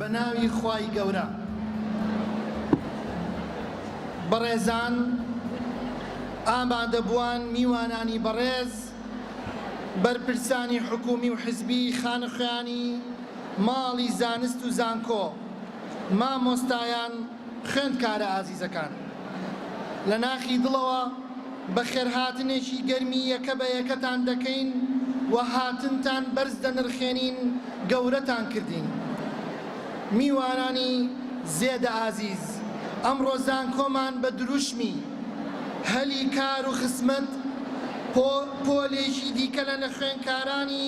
بەناوی خوای گەورە. بەڕێزان، ئامادەبووان میوانانی بەڕێز، بەرپرسانی حکومی و حزبی خانەخوێنی ماڵی زانست و زانکۆ، مامۆستایان، خوێندکارە ئازیزەکان، لە ناخی دڵەوە بە خێرهاتنێکی گەرمی یەکە بە یەکەتان دەکەین و هاتنتان بەرز دەنرخێنین، گەورەتان کردین. میوانانی زێدە ئازیز، ئەمڕۆ زانکۆمان بە دروشمی هەلی کار و خزمەت پۆلێکی دیکە لە خوێندکارانی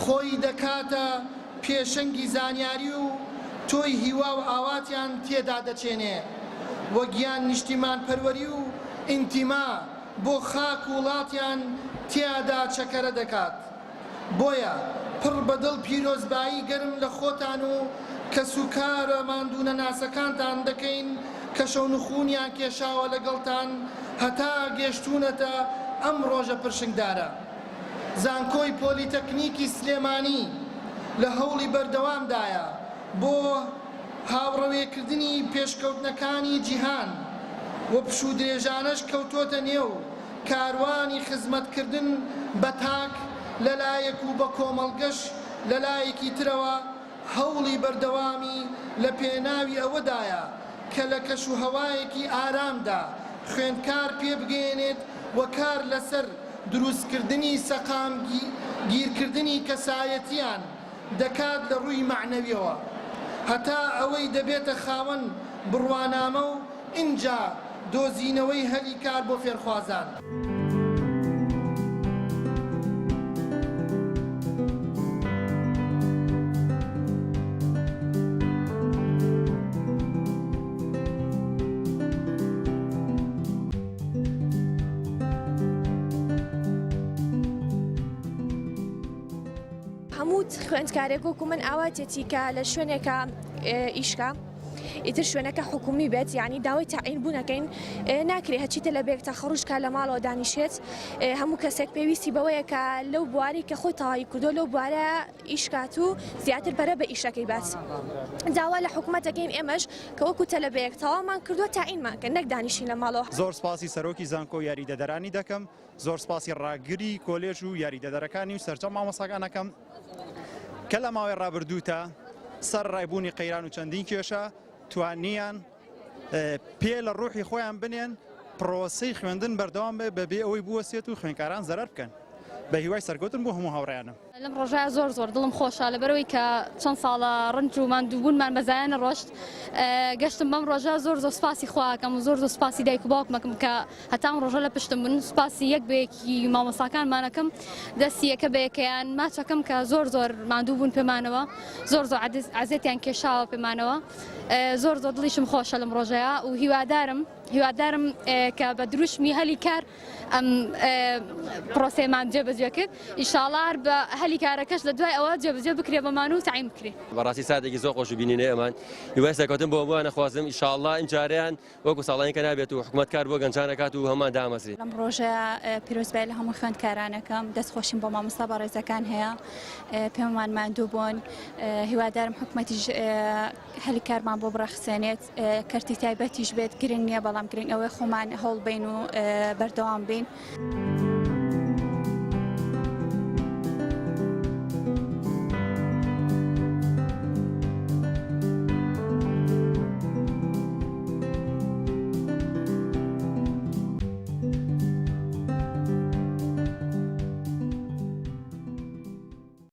خۆی دەکاتە پێشەنگی زانیاری و تۆی هیوا و ئاواتیان تێدا دەچێنێ، وەگیان نیشتیمان پەروەری و ئینتیما بۆ خاک و وڵاتیان تێدا چەکەرە دەکات. بۆیە پڕ بەدڵ پیرۆزبایی گەرم لە خۆتان و کەس و کارە ماندوونە ناسەکانتان دەکەین کە شەونخوونیان کێشاوە لەگەڵتان هەتا گەشتونەتە ئەم ڕۆژە پرشنگدارە. زانکۆی پۆلیتەکنیکی سلێمانی لە هەوڵی بەردەوامدایە بۆ هاوڕەوێکردنی پێشکەوتنەکانی جیهان و پشوو درێژانەش کەوتۆتە نێو کاروانی خزمەتکردن بە تاک لەلایەک و بە کۆمەڵگەش لەلایەکی ترەوە هەوڵی بەردەوامی لە پێناوی ئەوەدایە کە لە کەش و هەوایەکی ئارامدا خوێندکار پێبگەێنێت و کار لەسەر دروستکردنی سەقام گیرکردنی کەسایەتیان دەکات لە ڕووی معنەویەوە هەتا ئەوەی دەبێتە خاوەن بڕوانامە و ئینجا دۆزینەوەی هەلی کار بۆ فێرخوازان. هەموو خوێندکارێک وەکو من ئاواتێتی کە لە شوێنێکە ئیشکە ئیتر شوێنەکە حکومی بێت، یعنی داوای تاعین بوونەکەین ناکرێت هەچیتە لە بێک تا خەڕوشکە لە ماڵەوە دانیشێت. هەموو کەسێک پێویستی بەوەیە کە لەو بواری کە خۆی تەواوی کردو لەو بوارە ئیشکات و زیاتر بەرە بە ئیشەکەی بات. داوا لە حکوومەتەکەین ئێمەش کە وەکو تەلە بەیەک تەواومان کردووە تاعینمان کە نەک دانیشین لە ماڵەوە. زۆر سپاسی سەرۆکی زانکۆ یاریدەدەرانی دەکەم، زۆر سپاسی ڕاگری کۆلێژ و یاریدەدەرەکانی و سەرجەم مامۆستاکانەکەم کە لە ماوەی ڕابردووتە سەر ڕایبوونی قەیران و چەندین کێشە توانیان پێ لە ڕوحی خۆیان بنێن پرۆسەی خوێندن بەردەوام بەبێ ئەوەی بوەسێت و خوێندکاران زەرەر بکەن بە هیوای سەرکەوتن بۆ هەموو هاوڕێیانە. لەم ڕۆژایە زۆر دڵم خۆشە لەبەرەوەی کە چەند ساڵە ڕنج و ماندووبوونمان بەزایانە ڕۆشت. گەشتم بەم ڕۆژە زۆر سوپاسی خواکەم و زۆر سوپاسی دایک و باوکمەکەم کە هەتام ڕۆژە لە پشتم بوون. سوپاسی یەک بەیەکی مامۆستاکانمانەکەم دەستی یەکە بەیەکەیان ماچەکەم کە زۆر ماندوو بوون پێمانەوە، زۆر عەزێتیان کێشاوە پێمانەوە. زۆر دڵیشم خۆشە لەم ڕۆژەیە و هیوادارم کە بە دروشمی هەلی کار ئەم پرۆسەیەمان جێبەجێ کرد. ئینشاڵڵا بە هەلی کارەکەش لە دوای ئەوە جێبەجێ بکرێ بەمان و تاعین بکرێ. بەڕاستی ساتێکی زۆر خۆش بینینێ ئەمان هیوای سەرکەوتن بۆ هەمووان نەخوازم ئینشاڵڵا ئەم جارەیان وەکو ساڵانی کە نابێت و حکوومەتکار بۆ گەنجانەکات و هەمان دامەزرێت. لەم ڕۆژەیە پیرۆزبای لە هەموو خوێندکارانەکەم دەستخۆشیم بۆ مامۆستا بەڕێزەکان هەیە، پێمان ماندوو بوون. هیوادارم حکوومەتیش هەلی کارمان بۆ بڕەخسێنێت، کەرتی تایبەتیش بێت. گرنگ نییە بەڵام گرنگ ئەوەی خۆمان هەوڵ بین و بەردەوام بین.